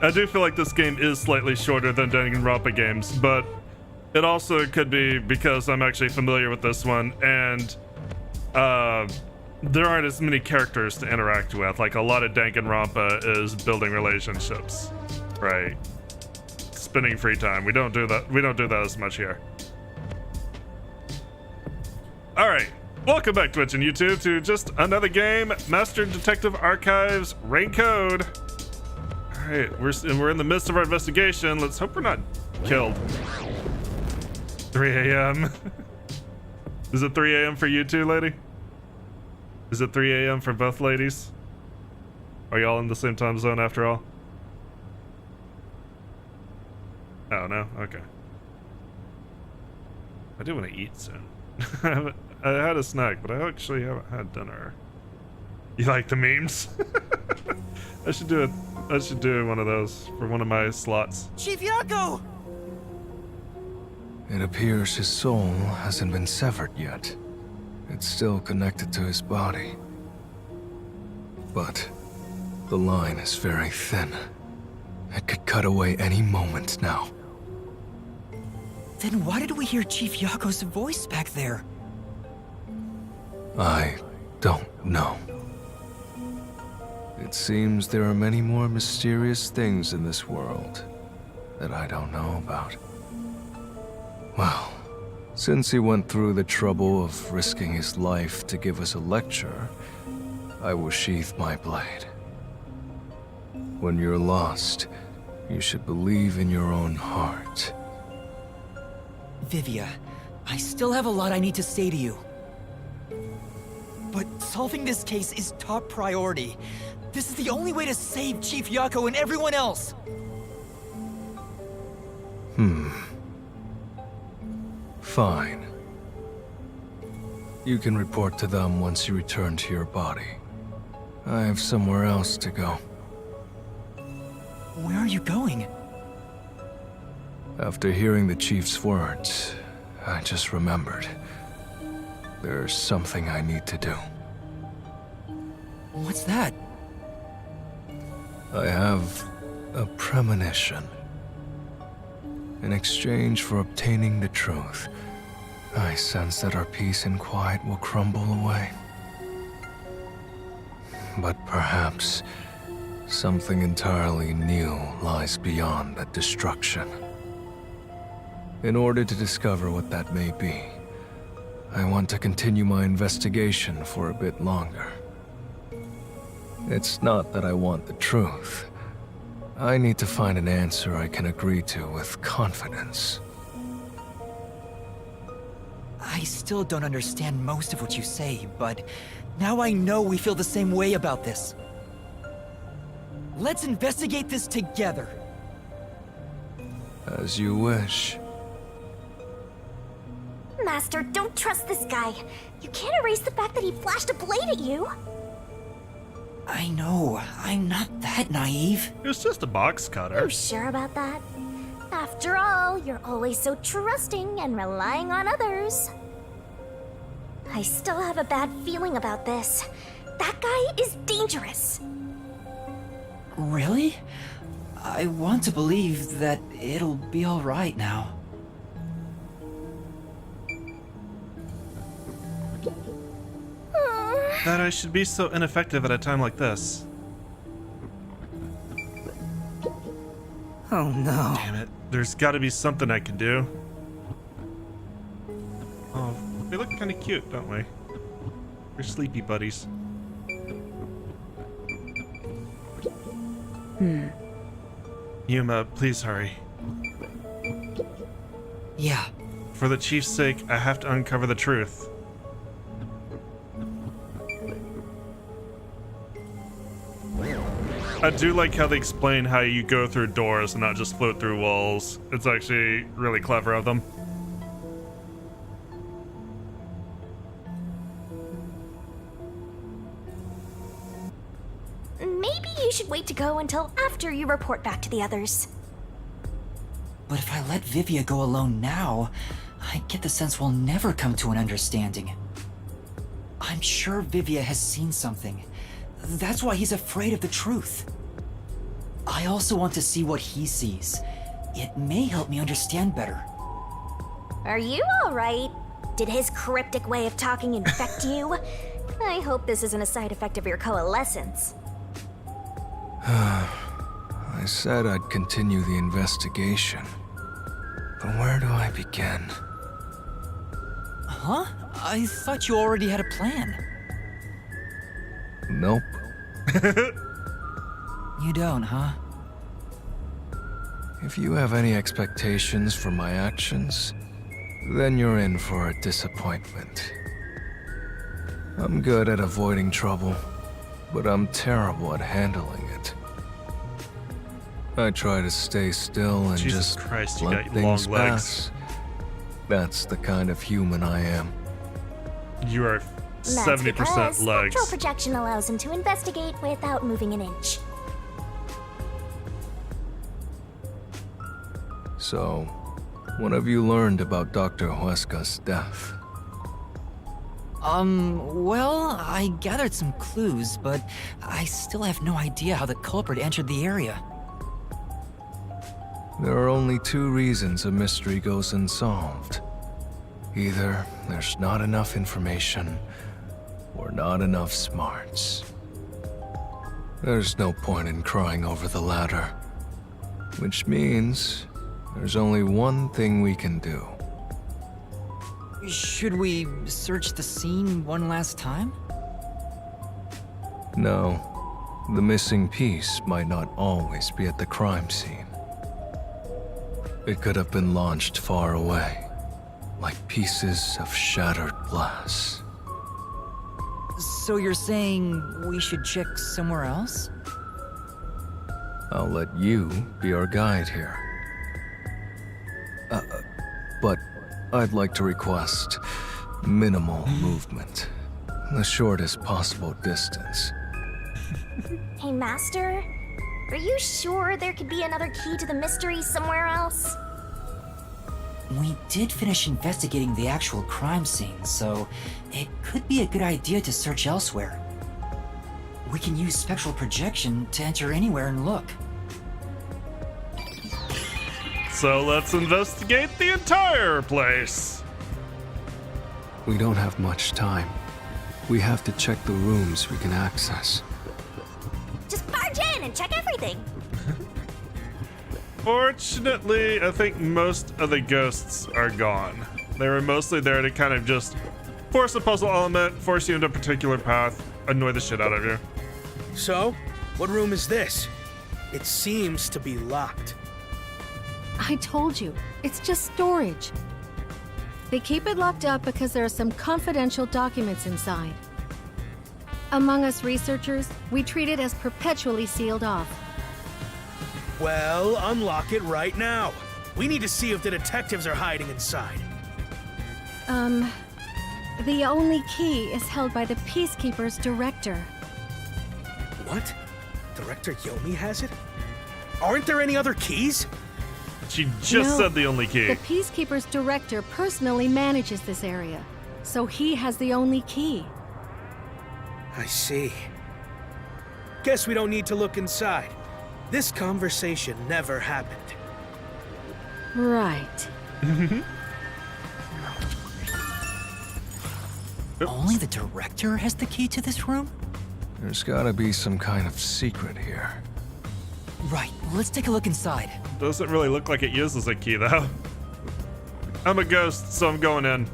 I do feel like this game is slightly shorter than Danganronpa games, but it also could be because I'm actually familiar with this one, and there aren't as many characters to interact with. Like, a lot of Danganronpa is building relationships, right? Spending free time. We don't do that. We don't do that as much here. All right, welcome back, Twitch and YouTube, to just another game, Master Detective Archives Rain Code. All right, we're in the midst of our investigation. Let's hope we're not killed. 3 a.m. Is it 3 a.m. for you too, lady? Is it 3 a.m. for both ladies? Are y'all in the same time zone after all? Oh, no? Okay. I do want to eat soon. I had a snack, but I actually haven't had dinner. You like the memes? I should do one of those for one of my slots. Chief Yako! It appears his soul hasn't been severed yet. It's still connected to his body. But the line is very thin. It could cut away any moment now. Then why did we hear Chief Yako's voice back there? I don't know. It seems there are many more mysterious things in this world that I don't know about. Well, since he went through the trouble of risking his life to give us a lecture, I will sheath my blade. When you're lost, you should believe in your own heart. Vivia, I still have a lot I need to say to you. But solving this case is top priority. This is the only way to save Chief Yako and everyone else. Fine. You can report to them once you return to your body. I have somewhere else to go. Where are you going? After hearing the Chief's words, I just remembered. There's something I need to do. What's that? I have a premonition. In exchange for obtaining the truth, I sense that our peace and quiet will crumble away. But perhaps something entirely new lies beyond that destruction. In order to discover what that may be, I want to continue my investigation for a bit longer. It's not that I want the truth. I need to find an answer I can agree to with confidence. I still don't understand most of what you say, but now I know we feel the same way about this. Let's investigate this together. As you wish. Master, don't trust this guy. You can't erase the fact that he flashed a blade at you. I know, I'm not that naive. It was just a box cutter. You sure about that? After all, you're always so trusting and relying on others. I still have a bad feeling about this. That guy is dangerous. Really? I want to believe that it'll be all right now. That I should be so ineffective at a time like this. Oh no. Damn it. There's got to be something I can do. Oh, they look kind of cute, don't we? We're sleepy buddies. Yuma, please hurry. Yeah. For the Chief's sake, I have to uncover the truth. I do like how they explain how you go through doors and not just float through walls. It's actually really clever of them. Maybe you should wait to go until after you report back to the others. But if I let Vivia go alone now, I get the sense we'll never come to an understanding. I'm sure Vivia has seen something. That's why he's afraid of the truth. I also want to see what he sees. It may help me understand better. Are you alright? Did his cryptic way of talking infect you? I hope this isn't a side effect of your coalescence. I said I'd continue the investigation. But where do I begin? Huh? I thought you already had a plan. Nope. You don't, huh? If you have any expectations for my actions, then you're in for a disappointment. I'm good at avoiding trouble, but I'm terrible at handling it. I try to stay still and Jesus just Christ, you let got things long legs. pass. That's the kind of human I am. You are That's 70% because legs. Spectral projection allows him to investigate without moving an inch. So, what have you learned about Dr. Huesca's death? Well, I gathered some clues, but I still have no idea how the culprit entered the area. There are only two reasons a mystery goes unsolved. Either there's not enough information, or not enough smarts. There's no point in crying over the latter. Which means there's only one thing we can do. Should we search the scene one last time? No, the missing piece might not always be at the crime scene. It could have been launched far away, like pieces of shattered glass. So you're saying we should check somewhere else? I'll let you be our guide here. But I'd like to request minimal movement. The shortest possible distance. Hey, Master? Are you sure there could be another key to the mystery somewhere else? We did finish investigating the actual crime scene, so it could be a good idea to search elsewhere. We can use spectral projection to enter anywhere and look. So let's investigate the entire place. We don't have much time. We have to check the rooms we can access. Just barge in and check everything. Fortunately, I think most of the ghosts are gone. They were mostly there to kind of just force a puzzle element, force you into a particular path, annoy the shit out of you. So, what room is this? It seems to be locked. I told you, it's just storage. They keep it locked up because there are some confidential documents inside. Among us researchers, we treat it as perpetually sealed off. Well, unlock it right now. We need to see if the detectives are hiding inside. The only key is held by the Peacekeeper's director. What? Director Yomi has it? Aren't there any other keys? She just No, said the only key. The Peacekeeper's director personally manages this area, so he has the only key. I see. Guess we don't need to look inside. This conversation never happened. Right. Only the director has the key to this room? There's gotta be some kind of secret here. Right, let's take a look inside. Doesn't really look like it uses a key though. I'm a ghost, so I'm going in.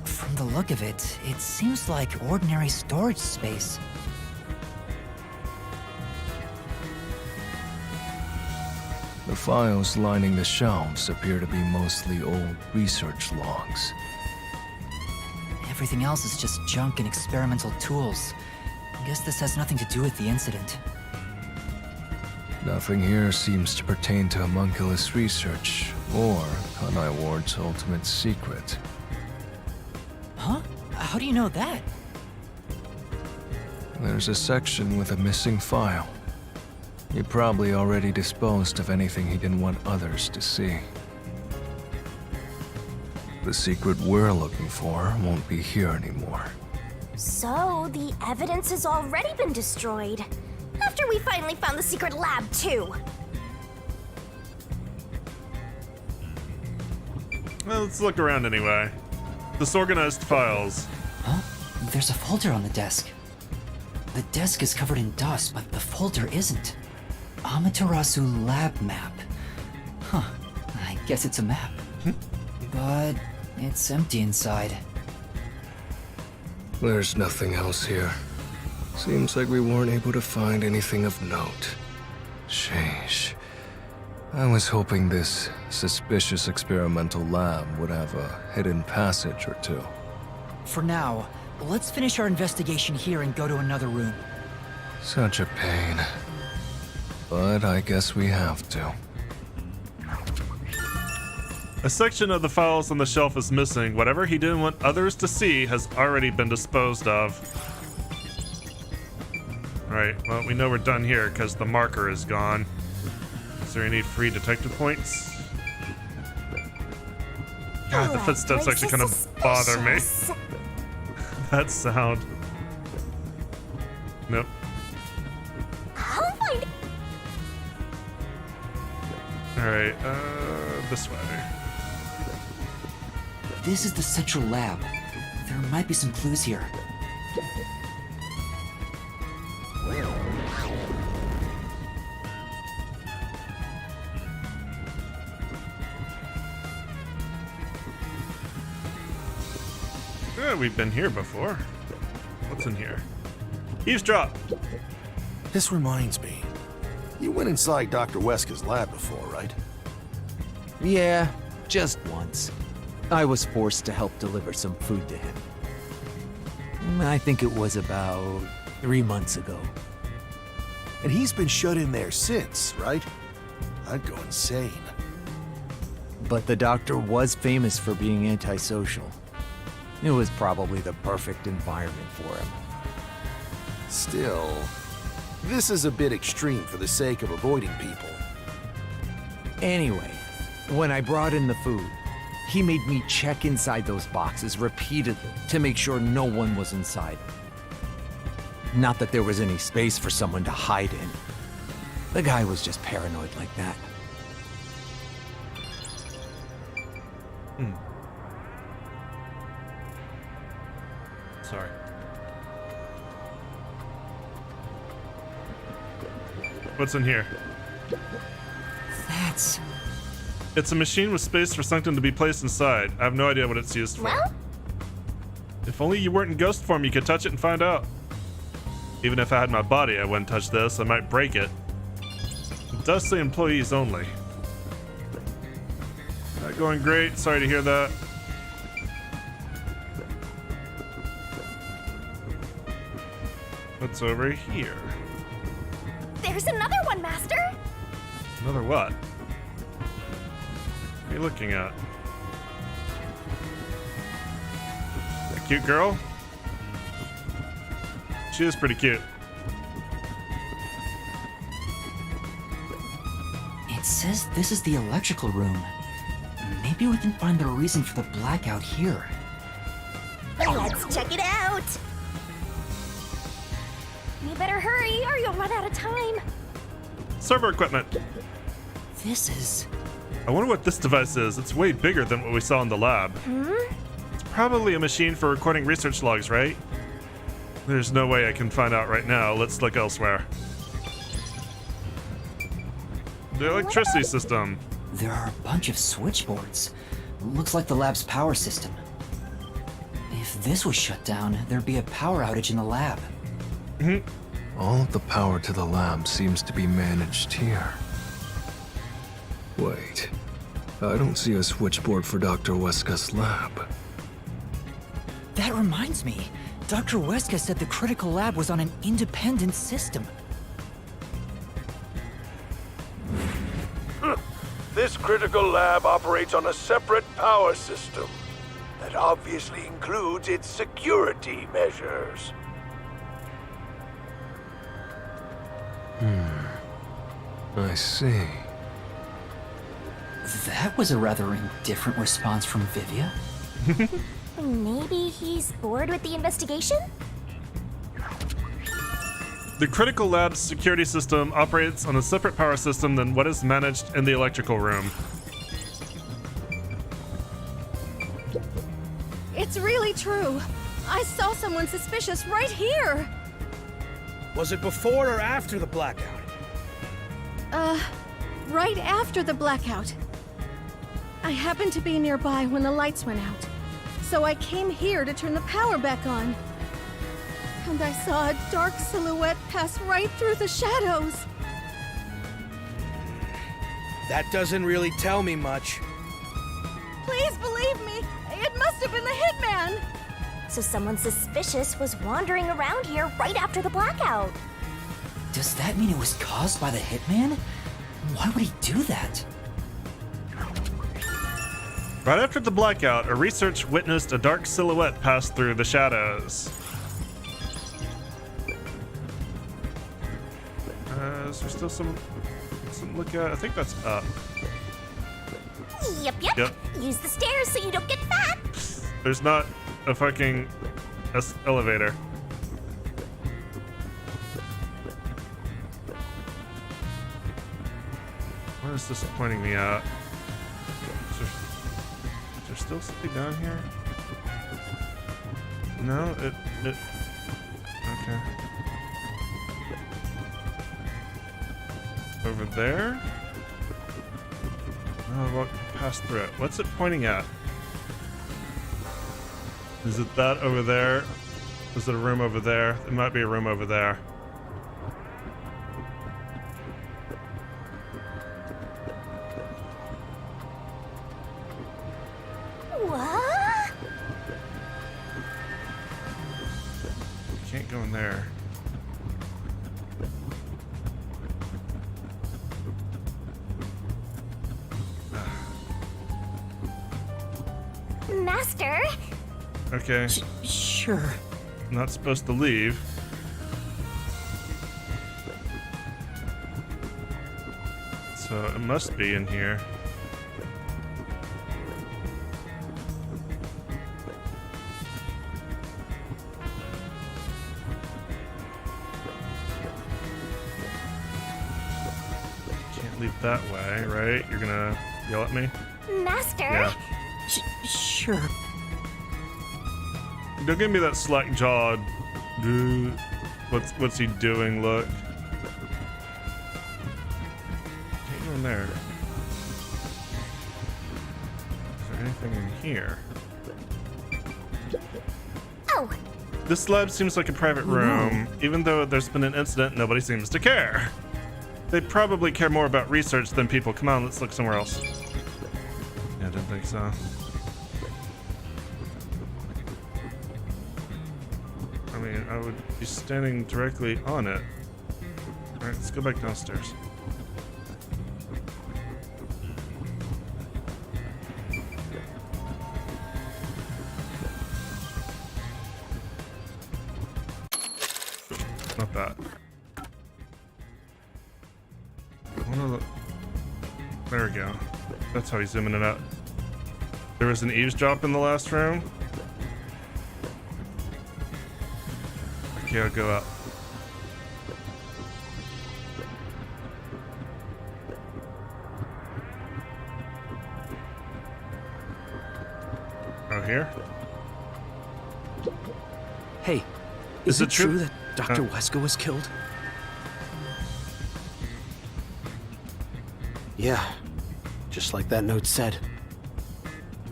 From the look of it, it seems like ordinary storage space. The files lining the shelves appear to be mostly old research logs. Everything else is just junk and experimental tools. I guess this has nothing to do with the incident. Nothing here seems to pertain to homunculus research or Kanai Ward's ultimate secret. Huh? How do you know that? There's a section with a missing file. He probably already disposed of anything he didn't want others to see. The secret we're looking for won't be here anymore. So, the evidence has already been destroyed. After we finally found the secret lab, too. Well, let's look around anyway. Disorganized files. Huh? There's a folder on the desk. The desk is covered in dust, but the folder isn't. Amaterasu lab map. Huh. I guess it's a map. But it's empty inside. There's nothing else here. Seems like we weren't able to find anything of note. Sheesh. I was hoping this suspicious experimental lab would have a hidden passage or two. For now, let's finish our investigation here and go to another room. Such a pain. But I guess we have to. A section of the files on the shelf is missing. Whatever he didn't want others to see has already been disposed of. Alright, well, we know we're done here because the marker is gone. Is there any free detective points? God, the footsteps actually kind of bother me. That sound. Nope. I'll find it. Alright, this way. This is the central lab. There might be some clues here. Yeah, we've been here before. What's in here? Eavesdrop! This reminds me. You went inside Dr. Weska's lab before, right? Yeah, just once. I was forced to help deliver some food to him. I think it was about 3 months ago. And he's been shut in there since, right? I'd go insane. But the doctor was famous for being antisocial. It was probably the perfect environment for him. Still, this is a bit extreme for the sake of avoiding people. Anyway, when I brought in the food, he made me check inside those boxes repeatedly to make sure no one was inside. Not that there was any space for someone to hide in. The guy was just paranoid like that. Sorry. What's in here? That's... It's a machine with space for something to be placed inside. I have no idea what it's used for. Well, If only you weren't in ghost form, you could touch it and find out. Even if I had my body, I wouldn't touch this. I might break it. It does say employees only. Not going great. Sorry to hear that. What's over here? there's another one, Master! Another what? What are you looking at? A cute girl? She is pretty cute. It says this is the electrical room. Maybe we can find the reason for the blackout here. Let's check it out! You better hurry or you'll run out of time. Server equipment. This is... I wonder what this device is. It's way bigger than what we saw in the lab. It's probably a machine for recording research logs, right? There's no way I can find out right now. Let's look elsewhere. The electricity system. There are a bunch of switchboards. Looks like the lab's power system. If this was shut down, there'd be a power outage in the lab. All of the power to the lab seems to be managed here. Wait, I don't see a switchboard for Dr. Weska's lab. That reminds me. Dr. Weska said the critical lab was on an independent system. This critical lab operates on a separate power system that obviously includes its security measures. I see. That was a rather indifferent response from Vivia. Maybe he's bored with the investigation? The critical lab's security system operates on a separate power system than what is managed in the electrical room. It's really true. I saw someone suspicious right here. Was it before or after the blackout? Right after the blackout. I happened to be nearby when the lights went out, so I came here to turn the power back on. And I saw a dark silhouette pass right through the shadows. That doesn't really tell me much. Please believe me, it must have been the hitman. So someone suspicious was wandering around here right after the blackout. Does that mean it was caused by the hitman? Why would he do that? Right after the blackout, a researcher witnessed a dark silhouette pass through the shadows. Is there still some look at? I think that's up. Yep. Yep. Use the stairs so you don't get fat. There's not a fucking elevator. What is this pointing me at? Is there still something down here? No, it. Okay. Over there? No, walk past through it. What's it pointing at? Is it that over there? Is it a room over there? It might be a room over there. What? Can't go in there. Master? Okay, Sure. not supposed to leave. So it must be in here. Can't leave that way, right? You're gonna yell at me? Master? Yeah. Sure. Don't give me that slack jawed. Dude, what's he doing? Look. Can't go in there. Is there anything in here? Oh, This lab seems like a private room. Even though there's been an incident, nobody seems to care. They probably care more about research than people. Come on, let's look somewhere else. Yeah, I didn't think so. I mean, I would be standing directly on it. Alright, let's go back downstairs. Not that. One of the... There we go. That's how he's zooming it out. There was an eavesdrop in the last room. Okay, I'll go up. Oh, here? Hey, Is is it it true- true that Dr. Wesker was killed? Yeah, just like that note said.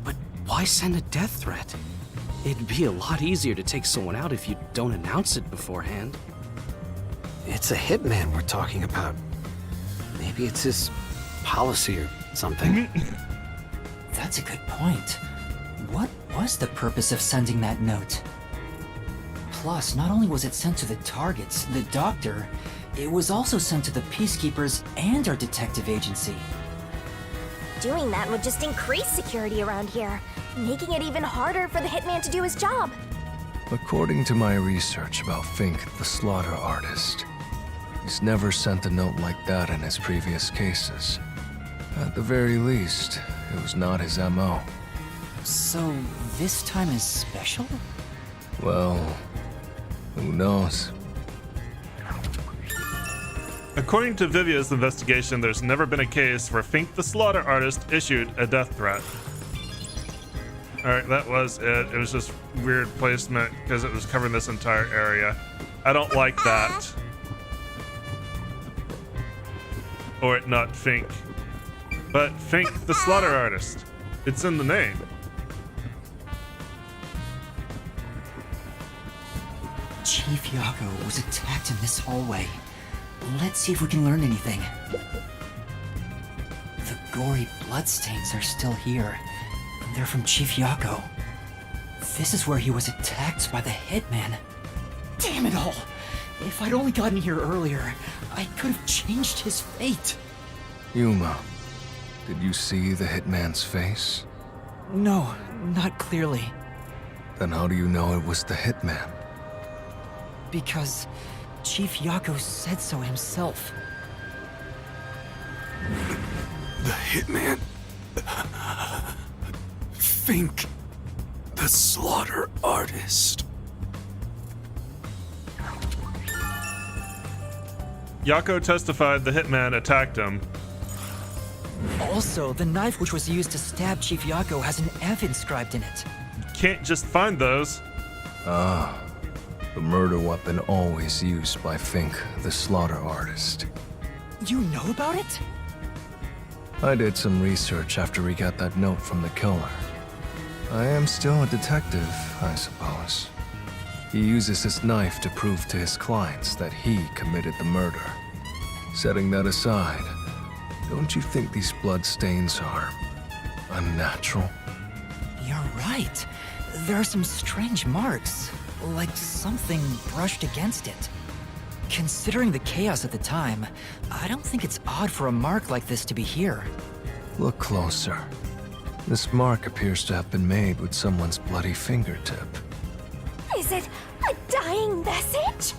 But why send a death threat? It'd be a lot easier to take someone out if you don't announce it beforehand. It's a hitman we're talking about. Maybe it's his policy or something. That's a good point. What was the purpose of sending that note? Plus, not only was it sent to the targets, the doctor, it was also sent to the Peacekeepers and our detective agency. doing that would just increase security around here, making it even harder for the hitman to do his job. According to my research about Fink, the slaughter artist, He's never sent a note like that in his previous cases. At the very least, it was not his MO. So, this time is special? Well, who knows? According to Vivia's investigation, there's never been a case where Fink the Slaughter Artist issued a death threat. Alright, that was it. It was just weird placement because it was covering this entire area. I don't like that. Or not Fink. But Fink the Slaughter Artist. It's in the name. Chief Yako was attacked in this hallway. Let's see if we can learn anything. The gory bloodstains are still here. They're from Chief Yako. This is where he was attacked by the Hitman. Damn it all! If I'd only gotten here earlier, I could have changed his fate. Yuma, did you see the Hitman's face? No, not clearly. Then how do you know it was the Hitman? Because Chief Yako said so himself. The Hitman? Fink the Slaughter Artist. Yako testified the Hitman attacked him. Also, the knife which was used to stab Chief Yako has an F inscribed in it. Can't just find those. Ah, the murder weapon always used by Fink the Slaughter Artist. You know about it? I did some research after he got that note from the killer. I am still a detective, I suppose. He uses his knife to prove to his clients that he committed the murder. Setting that aside, don't you think these bloodstains are unnatural? You're right. There are some strange marks, like something brushed against it. Considering the chaos at the time, I don't think it's odd for a mark like this to be here. Look closer. This mark appears to have been made with someone's bloody fingertip. Is it a dying message?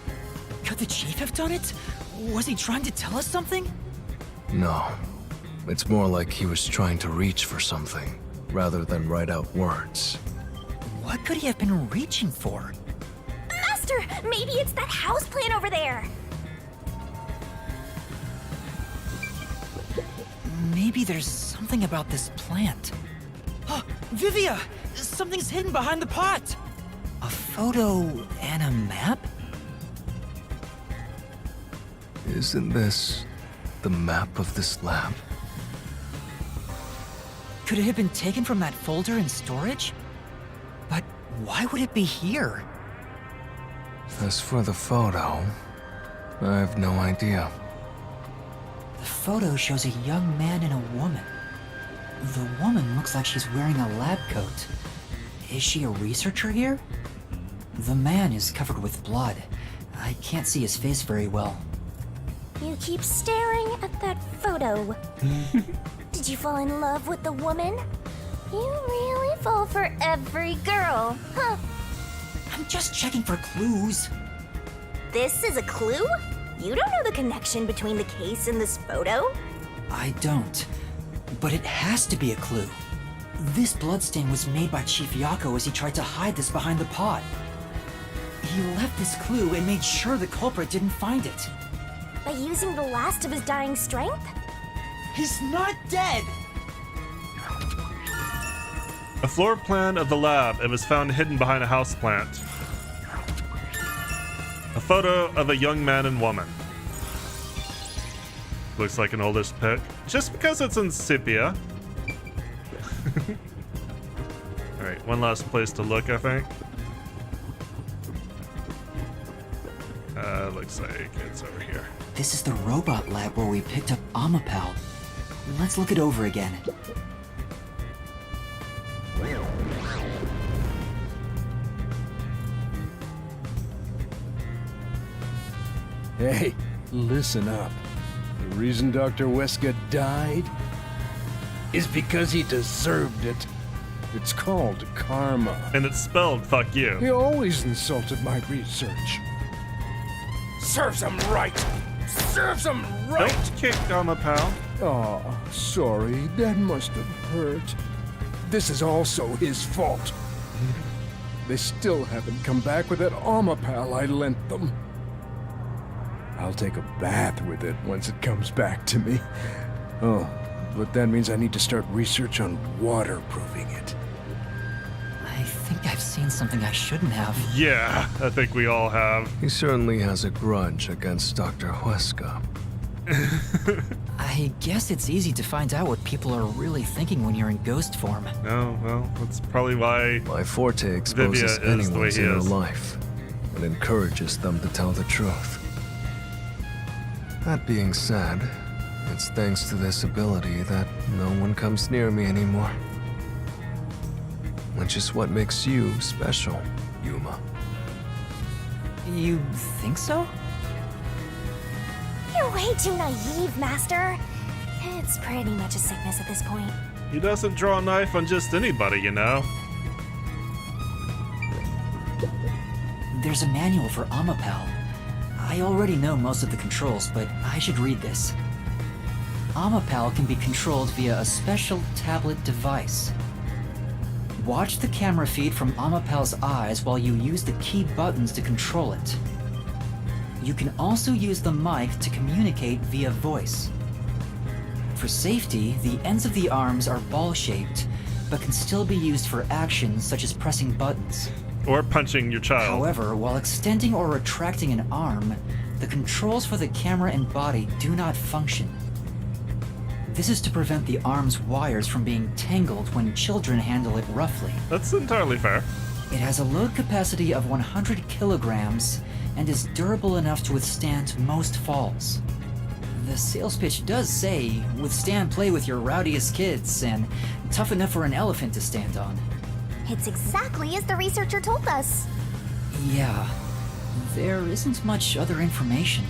Could the chief have done it? Was he trying to tell us something? No. It's more like he was trying to reach for something, rather than write out words. What could he have been reaching for? Master, maybe it's that houseplant over there. Maybe there's something about this plant. Oh, Vivia! Something's hidden behind the pot! A photo and a map? Isn't this the map of this lab? Could it have been taken from that folder in storage? But why would it be here? As for the photo, I have no idea. The photo shows a young man and a woman. The woman looks like she's wearing a lab coat. Is she a researcher here? The man is covered with blood. I can't see his face very well. You keep staring at that photo. Did you fall in love with the woman? You really fall for every girl, huh? I'm just checking for clues. This is a clue? You don't know the connection between the case and this photo? I don't. But it has to be a clue. This bloodstain was made by Chief Yako as he tried to hide this behind the pot. He left this clue and made sure the culprit didn't find it. By using the last of his dying strength? He's not dead! A floor plan of the lab. It was found hidden behind a houseplant. A photo of a young man and woman. Looks like an oldish pic. Just because it's in sepia. Alright, one last place to look, I think. Looks like it's over here. This is the robot lab where we picked up Amapal. Let's look it over again. Hey, listen up. The reason Dr. Wesker died is because he deserved it. It's called karma. And it's spelled fuck you. He always insulted my research. Serves him right. serves him right! Don't kick Amapal. Oh, sorry. That must have hurt. This is also his fault. They still haven't come back with that Amapal I lent them. I'll take a bath with it once it comes back to me. Oh, but that means I need to start research on waterproofing it. I think I've seen something I shouldn't have. Yeah, I think we all have. He certainly has a grudge against Dr. Huesca. I guess it's easy to find out what people are really thinking when you're in ghost form. No, well, that's probably why My forte Vivia exposes is the way anyone's he inner is. life and encourages them to tell the truth. That being said, it's thanks to this ability that no one comes near me anymore. Which is what makes you special, Yuma. You think so? You're way too naive, Master. It's pretty much a sickness at this point. he doesn't draw a knife on just anybody, you know. There's a manual for Amapal. I already know most of the controls, but I should read this. Amapal can be controlled via a special tablet device. Watch the camera feed from Amapal's eyes while you use the key buttons to control it. You can also use the mic to communicate via voice. For safety, the ends of the arms are ball-shaped, but can still be used for actions such as pressing buttons. Or punching your child. However, while extending or retracting an arm, the controls for the camera and body do not function. This is to prevent the arm's wires from being tangled when children handle it roughly. That's entirely fair. It has a load capacity of 100 kilograms and is durable enough to withstand most falls. The sales pitch does say, withstand play with your rowdiest kids and tough enough for an elephant to stand on. It's exactly as the researcher told us. Yeah, there isn't much other information.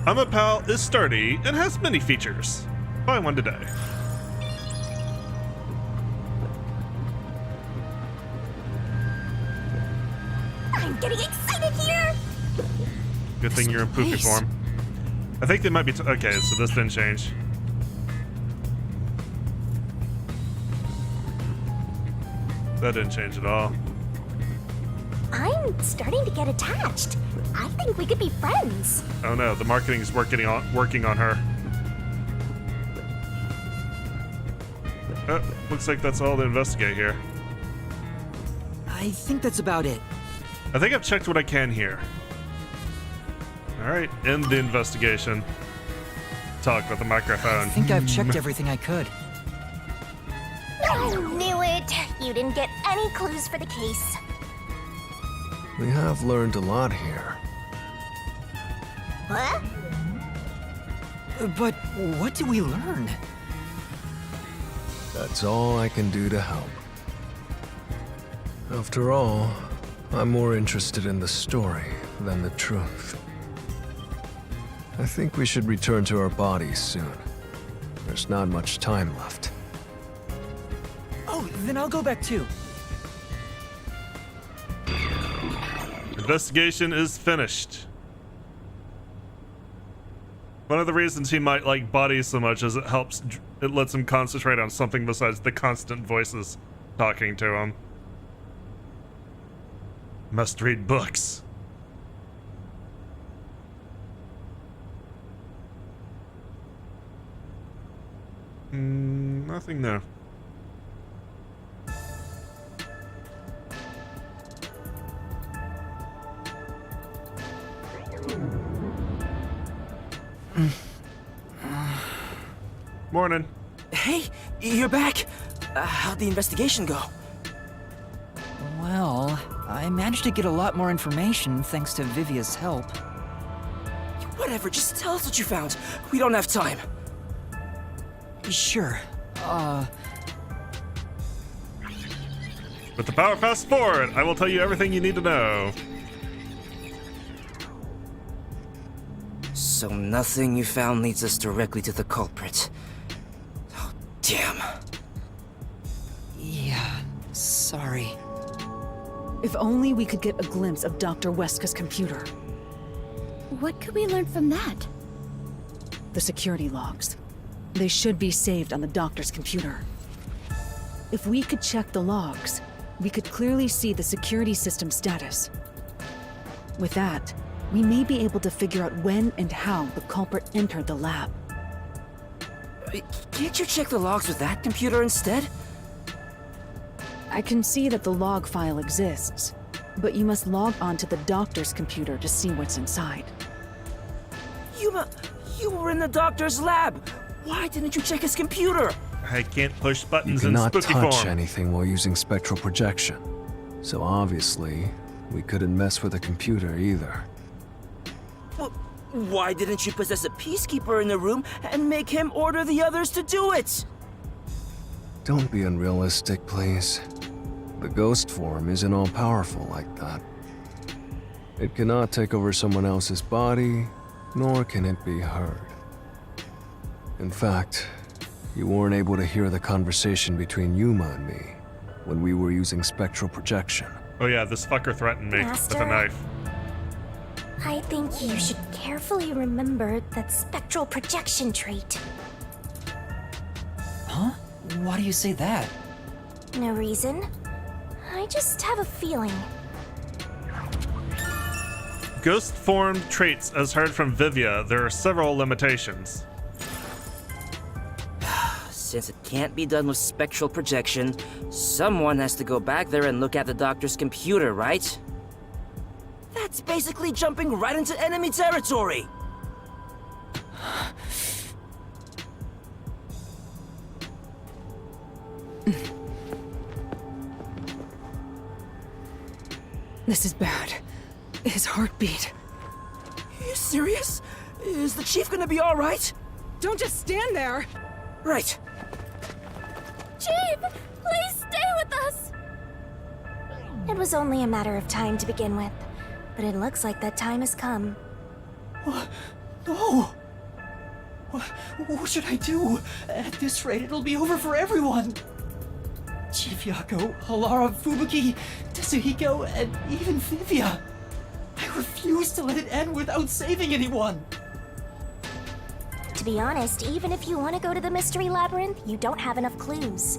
Amapal is sturdy and has many features. Buy one today. I'm getting excited here! Good thing you're in poopy Nice. form. I think they might be okay, so this didn't change. That didn't change at all. I'm starting to get attached. I think we could be friends. Oh no, the marketing is working on her. Looks like that's all to investigate here. I think that's about it. I think I've checked what I can here. Alright, end the investigation. Talk with the microphone. I think I've checked everything I could. I knew it! You didn't get any clues for the case. We have learned a lot here. What? But what did we learn? That's all I can do to help. After all, I'm more interested in the story than the truth. I think we should return to our bodies soon. There's not much time left. Oh, then I'll go back too. Investigation is finished. One of the reasons he might like bodies so much is it lets him concentrate on something besides the constant voices talking to him. Must read books. Nothing there. Morning. Hey, you're back. How'd the investigation go? Well, I managed to get a lot more information thanks to Vivia's help. Whatever, just tell us what you found. We don't have time. Sure. With the power fast forward, I will tell you everything you need to know. So nothing you found leads us directly to the culprit. Oh, damn. Yeah, sorry. If only we could get a glimpse of Dr. Huesca's computer. What could we learn from that? The security logs. They should be saved on the doctor's computer. If we could check the logs, we could clearly see the security system status. With that, we may be able to figure out when and how the culprit entered the lab. Can't you check the logs with that computer instead? I can see that the log file exists, but you must log onto the doctor's computer to see what's inside. Yuma, you were in the doctor's lab. Why didn't you check his computer? I can't push You buttons in cannot spooky touch form. anything while using spectral projection. So obviously, we couldn't mess with the computer either. Well, why didn't you possess a peacekeeper in the room and make him order the others to do it? Don't be unrealistic, please. The ghost form isn't all-powerful like that. It cannot take over someone else's body, nor can it be heard. In fact, you weren't able to hear the conversation between Yuma and me when we were using spectral projection. Oh yeah, this fucker threatened me with Master? a knife. I think you should carefully remember that spectral projection trait. Huh? Why do you say that? No reason. I just have a feeling. Ghost form traits, as heard from Vivia, there are several limitations. Since it can't be done with spectral projection, someone has to go back there and look at the doctor's computer, right? That's basically jumping right into enemy territory! This is bad. His heartbeat. Are you serious? Is the chief gonna be alright? Don't just stand there! Right. Chief, please stay with us! It was only a matter of time to begin with, but it looks like that time has come. No! What should I do? At this rate, it'll be over for everyone! Chief Yako, Halara, Fubuki, Tetsuhiko, and even Vivia. I refuse to let it end without saving anyone! To be honest, even if you want to go to the Mystery Labyrinth, you don't have enough clues.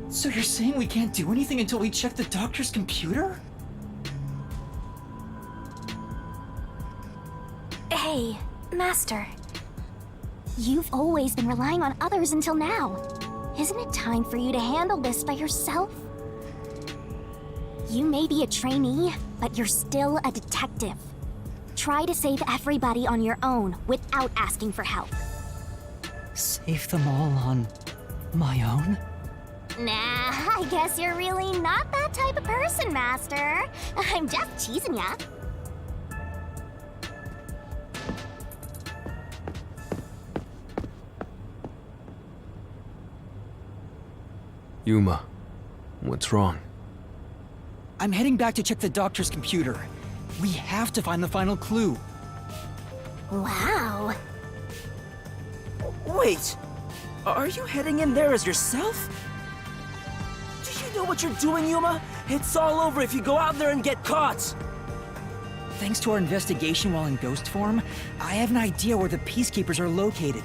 So you're saying we can't do anything until we check the doctor's computer? Hey, Master. You've always been relying on others until now. Isn't it time for you to handle this by yourself? You may be a trainee, but you're still a detective. Try to save everybody on your own without asking for help. Save them all on my own? Nah, I guess you're really not that type of person, Master. I'm just teasing ya. Yuma, what's wrong? I'm heading back to check the doctor's computer. We have to find the final clue. Wow. Wait! Are you heading in there as yourself? Do you know what you're doing, Yuma? It's all over if you go out there and get caught! Thanks to our investigation while in ghost form, I have an idea where the Peacekeepers are located.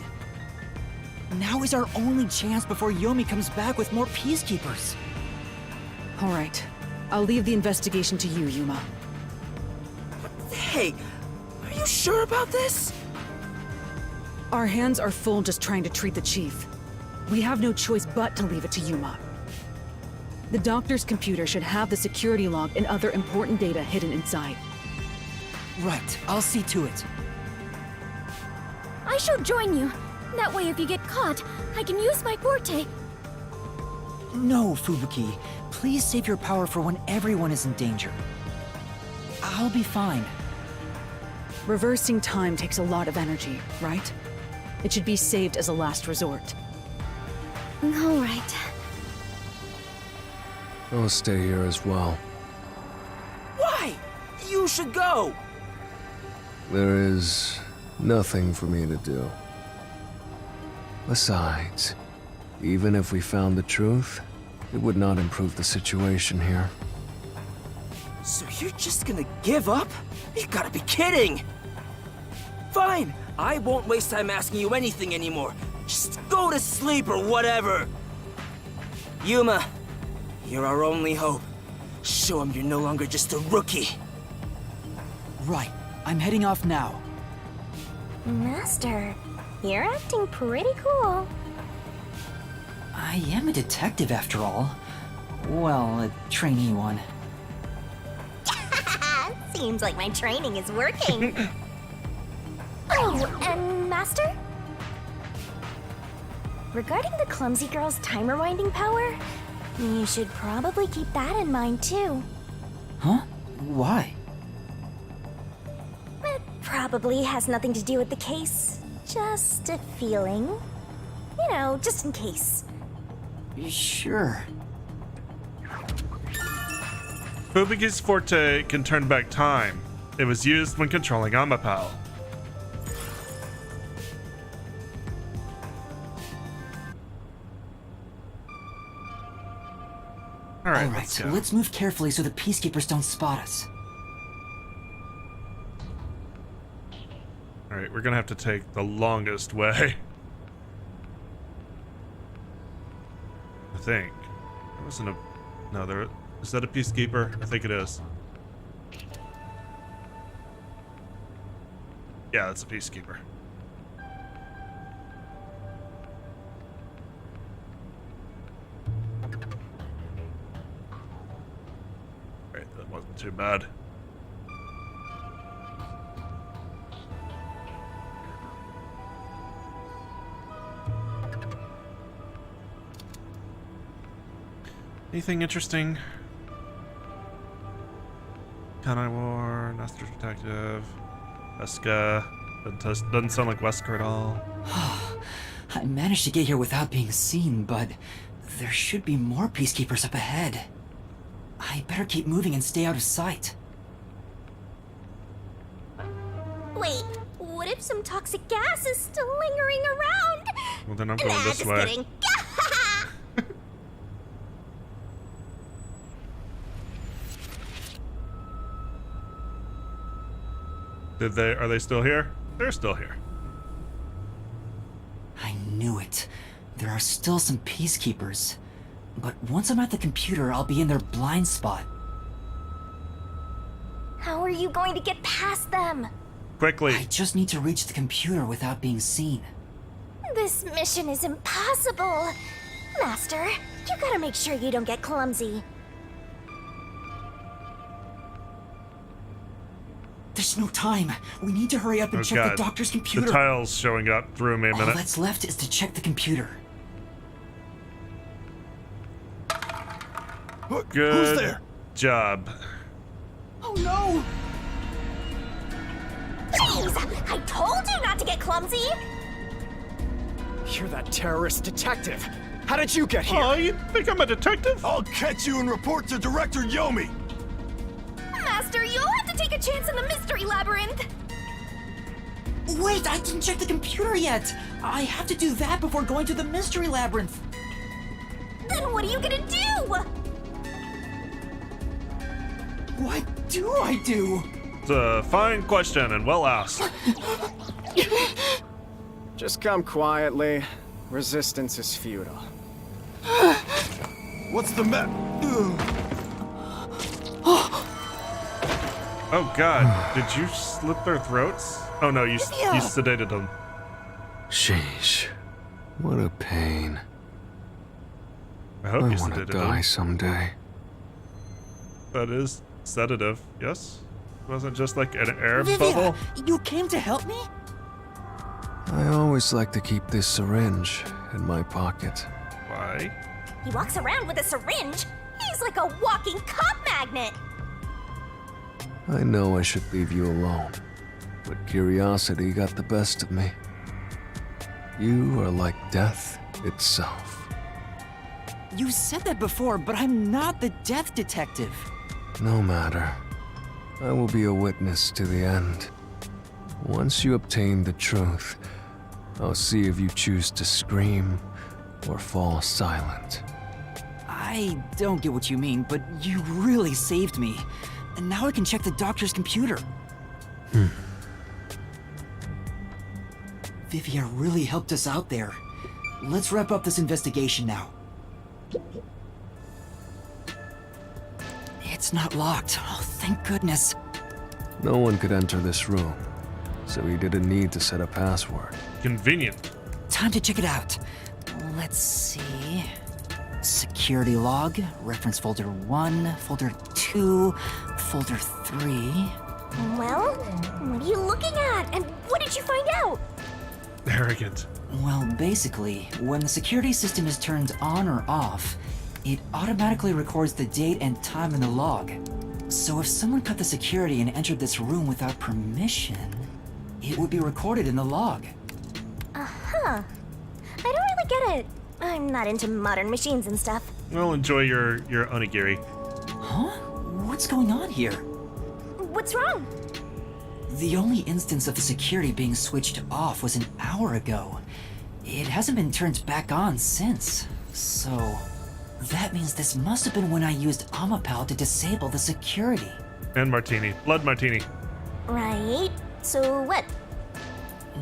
Now is our only chance before Yomi comes back with more Peacekeepers. All right. I'll leave the investigation to you, Yuma. Hey, are you sure about this? Our hands are full just trying to treat the chief. We have no choice but to leave it to Yuma. The doctor's computer should have the security log and other important data hidden inside. Right, I'll see to it. I shall join you. That way, if you get caught, I can use my forte. No, Fubuki. Please save your power for when everyone is in danger. I'll be fine. Reversing time takes a lot of energy, right? It should be saved as a last resort. All right. I'll stay here as well. Why? You should go! There is nothing for me to do. Besides, even if we found the truth, it would not improve the situation here. So you're just gonna give up? You gotta be kidding! Fine! I won't waste time asking you anything anymore. Just go to sleep or whatever! Yuma, you're our only hope. Show him you're no longer just a rookie. Right. I'm heading off now. Master, you're acting pretty cool. I am a detective after all. Well, a trainee one. Seems like my training is working. Oh, and Master? Regarding the clumsy girl's time rewinding power, you should probably keep that in mind too. Huh? Why? It probably has nothing to do with the case. Just a feeling. You know, just in case. Sure. Fubuki's forte can turn back time. It was used when controlling Amapal. Alright, let's move carefully so the peacekeepers don't spot us. Alright, we're gonna have to take the longest way. I think. There wasn't a... No, there... Is that a peacekeeper? I think it is. Yeah, that's a peacekeeper. Right, that wasn't too bad. Anything interesting? Kanai War, Master Detective, Wesker. Doesn't sound like Wesker at all. I managed to get here without being seen, but there should be more peacekeepers up ahead. I better keep moving and stay out of sight. Wait, what if some toxic gas is still lingering around? Well, then I'm going this just way. kidding. Are they still here? They're still here. I knew it. There are still some peacekeepers. But once I'm at the computer, I'll be in their blind spot. How are you going to get past them? Quickly. I just need to reach the computer without being seen. This mission is impossible. Master, you gotta make sure you don't get clumsy. There's no time. We need to hurry up and Oh, check God. the doctor's computer. The tiles showing up threw me a All minute. that's left is to check the computer. Good Who's there? job. Oh no! Jeez, I told you not to get clumsy. You're that terrorist detective. How did you get here? Oh, you think I'm a detective? I'll catch you and report to Director Yomi. Master, you'll have to take a chance in the mystery labyrinth. Wait, I didn't check the computer yet. I have to do that before going to the mystery labyrinth. Then what are you gonna do? What do I do? It's a fine question and well asked. Just come quietly. Resistance is futile. What's the matter? Oh God, did you slit their throats? Oh no, you sedated them. Sheesh. What a pain. I hope I you want to sedated die them. someday. That is sedative, yes? Wasn't just like an air Vivia, bubble? you came to help me? I always like to keep this syringe in my pocket. Why? He walks around with a syringe. He's like a walking cop magnet. I know I should leave you alone, but curiosity got the best of me. You are like death itself. You said that before, but I'm not the death detective. No matter. I will be a witness to the end. Once you obtain the truth, I'll see if you choose to scream or fall silent. I don't get what you mean, but you really saved me. And now I can check the doctor's computer. Vivia really helped us out there. Let's wrap up this investigation now. It's not locked. Oh, thank goodness. No one could enter this room, so he didn't need to set a password. Convenient. Time to check it out. Let's see. Security log, reference folder 1, folder 2, folder 3. Well, what are you looking at? And what did you find out? Arrogant. Well, basically, when the security system is turned on or off, it automatically records the date and time in the log. So if someone cut the security and entered this room without permission, it would be recorded in the log. Uh-huh. I don't really get it. I'm not into modern machines and stuff. Well, enjoy your onigiri. Huh? What's going on here? What's wrong? The only instance of the security being switched off was an hour ago. It hasn't been turned back on since. So, that means this must have been when I used Amapal to disable the security. And martini. Blood martini. Right. So what?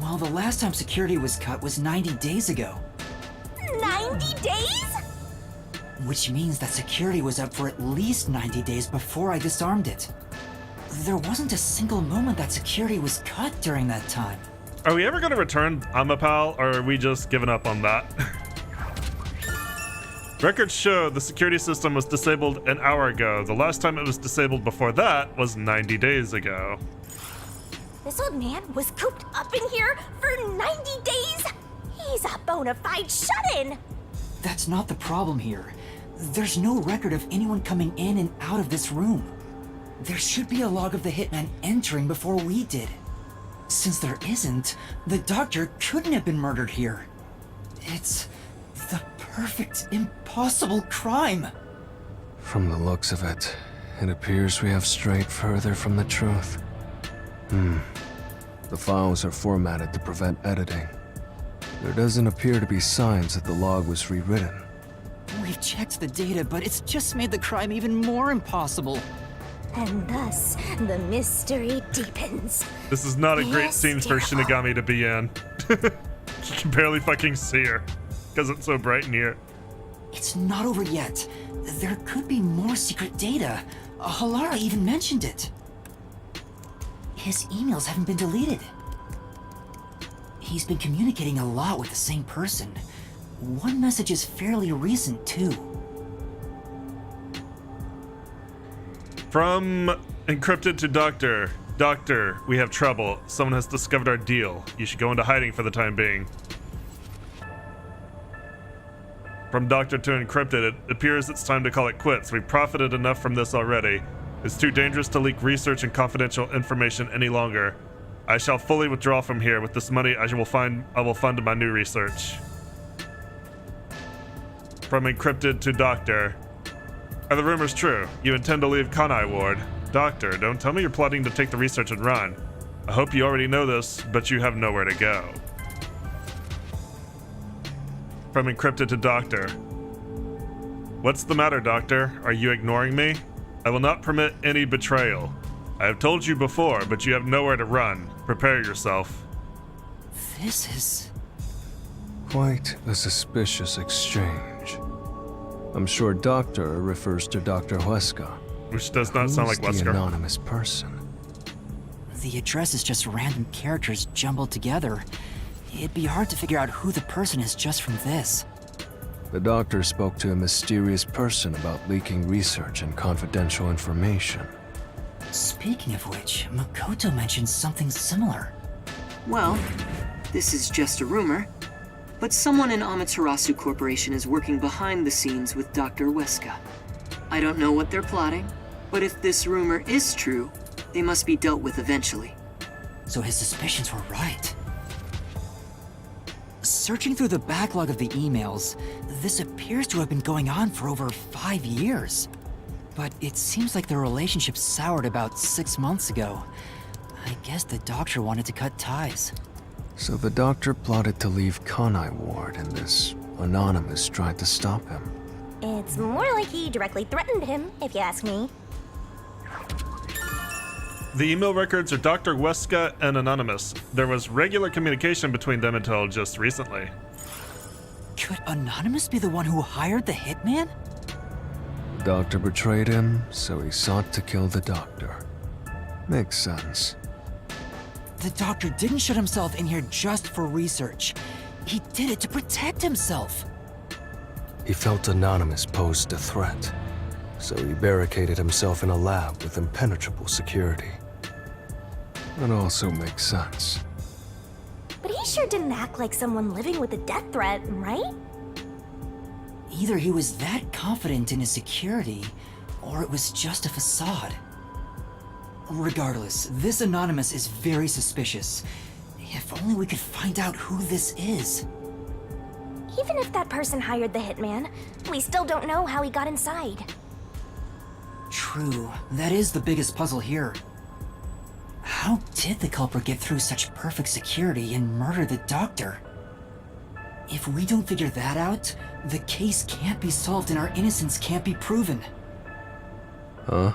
Well, the last time security was cut was 90 days ago. 90 days? Which means that security was up for at least 90 days before I disarmed it. There wasn't a single moment that security was cut during that time. Are we ever going to return Amapal, or are we just giving up on that? Records show the security system was disabled an hour ago. The last time it was disabled before that was 90 days ago. This old man was cooped up in here for 90 days? He's a bona fide shut-in! That's not the problem here. There's no record of anyone coming in and out of this room. There should be a log of the hitman entering before we did. Since there isn't, the doctor couldn't have been murdered here. It's the perfect, impossible crime. From the looks of it, it appears we have strayed further from the truth. The files are formatted to prevent editing. There doesn't appear to be signs that the log was rewritten. We've checked the data, but it's just made the crime even more impossible. And thus, the mystery deepens. This is not a great scene for Shinigami to be in. You can barely fucking see her, because it's so bright in here. It's not over yet. There could be more secret data. Halara even mentioned it. His emails haven't been deleted. He's been communicating a lot with the same person. One message is fairly recent, too. From encrypted to Doctor. Doctor, we have trouble. Someone has discovered our deal. You should go into hiding for the time being. From Doctor to encrypted, it appears it's time to call it quits. We've profited enough from this already. It's too dangerous to leak research and confidential information any longer. I shall fully withdraw from here. With this money, I will fund my new research. From encrypted to Doctor. Are the rumors true? You intend to leave Kanai Ward? Doctor, don't tell me you're plotting to take the research and run. I hope you already know this, but you have nowhere to go. From encrypted to Doctor. What's the matter, Doctor? Are you ignoring me? I will not permit any betrayal. I have told you before, but you have nowhere to run. Prepare yourself. This is... quite a suspicious exchange. I'm sure Doctor refers to Dr. Huesca. Which does not sound like Who's Wesker. the anonymous person? The address is just random characters jumbled together. It'd be hard to figure out who the person is just from this. The doctor spoke to a mysterious person about leaking research and confidential information. Speaking of which, Makoto mentioned something similar. Well, this is just a rumor, but someone in Amaterasu Corporation is working behind the scenes with Dr. Huesca. I don't know what they're plotting, but if this rumor is true, they must be dealt with eventually. So his suspicions were right. Searching through the backlog of the emails, this appears to have been going on for over 5 years. But it seems like the relationship soured about 6 months ago. I guess the doctor wanted to cut ties. So the doctor plotted to leave Kanai Ward, and this anonymous tried to stop him. It's more like he directly threatened him, if you ask me. The email records are Dr. Weska and Anonymous. There was regular communication between them until just recently. Could Anonymous be the one who hired the hitman? The doctor betrayed him, so he sought to kill the doctor. Makes sense. The doctor didn't shut himself in here just for research. He did it to protect himself. He felt Anonymous posed a threat, so he barricaded himself in a lab with impenetrable security. That also makes sense. But he sure didn't act like someone living with a death threat, right? Either he was that confident in his security, or it was just a facade. Regardless, this Anonymous is very suspicious. If only we could find out who this is. Even if that person hired the hitman, we still don't know how he got inside. True, that is the biggest puzzle here. How did the culprit get through such perfect security and murder the doctor? If we don't figure that out, the case can't be solved and our innocence can't be proven. Huh?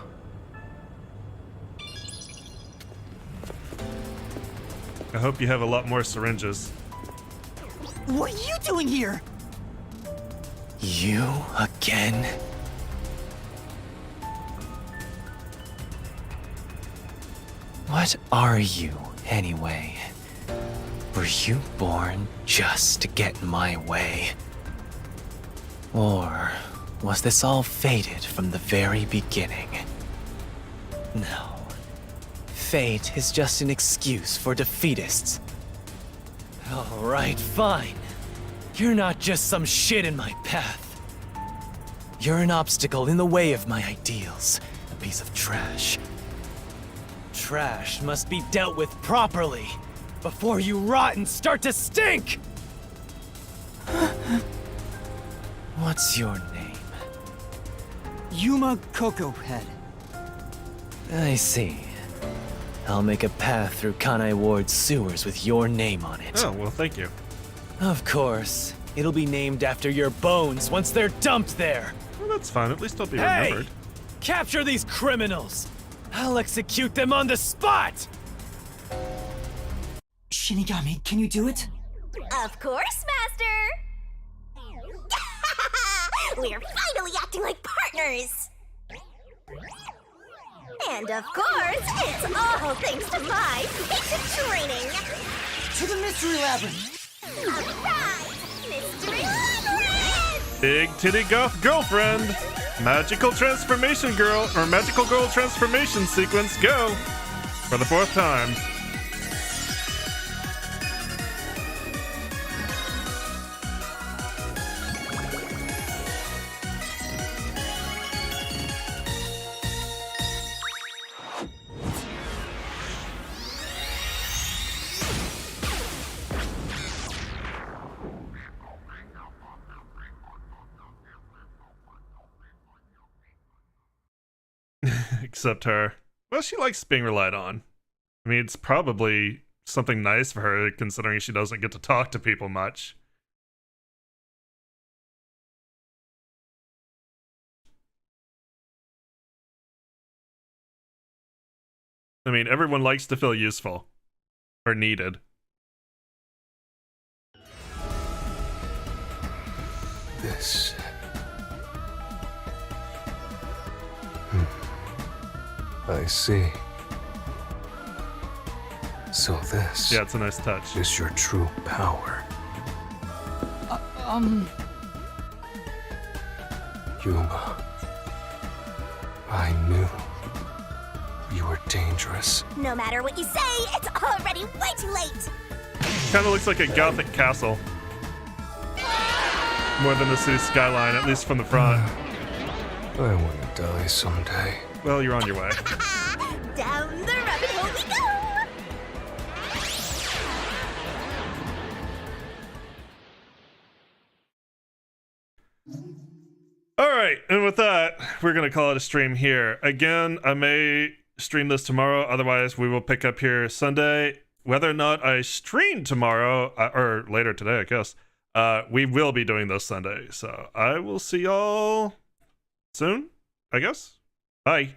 I hope you have a lot more syringes. What are you doing here? You again? What are you, anyway? Were you born just to get in my way? Or was this all fated from the very beginning? No. Fate is just an excuse for defeatists. Alright, fine. You're not just some shit in my path. You're an obstacle in the way of my ideals, a piece of trash. Trash must be dealt with properly, before you rot and start to stink! What's your name? Yuma Cocohead. I see. I'll make a path through Kanai Ward's sewers with your name on it. Oh, well, thank you. Of course. It'll be named after your bones once they're dumped there. Well, that's fine. At least I'll be Hey! remembered. Capture these criminals! I'll execute them on the spot! Shinigami, can you do it? Of course, Master! We're finally acting like partners! And of course, it's all thanks to my patient training! To the Mystery Labyrinth! Alright! Mystery Labyrinth! Big titty goth girlfriend! Magical transformation girl, or magical girl transformation sequence, go! For the 4th time. Except her. Well, she likes being relied on. I mean, it's probably something nice for her, considering she doesn't get to talk to people much. I mean, everyone likes to feel useful. Or needed. This... I see. So this... Yeah, it's a nice touch. ...is your true power. Yuma. I knew you were dangerous. No matter what you say, it's already way too late! Kind of looks like a gothic castle. More than the city skyline, at least from the front. I want to die someday. Well, you're on your way. Down the rabbit hole we go! Alright, and with that, we're going to call it a stream here. Again, I may stream this tomorrow, otherwise we will pick up here Sunday. Whether or not I stream tomorrow, or later today, I guess, we will be doing this Sunday. So I will see y'all soon, I guess. Bye.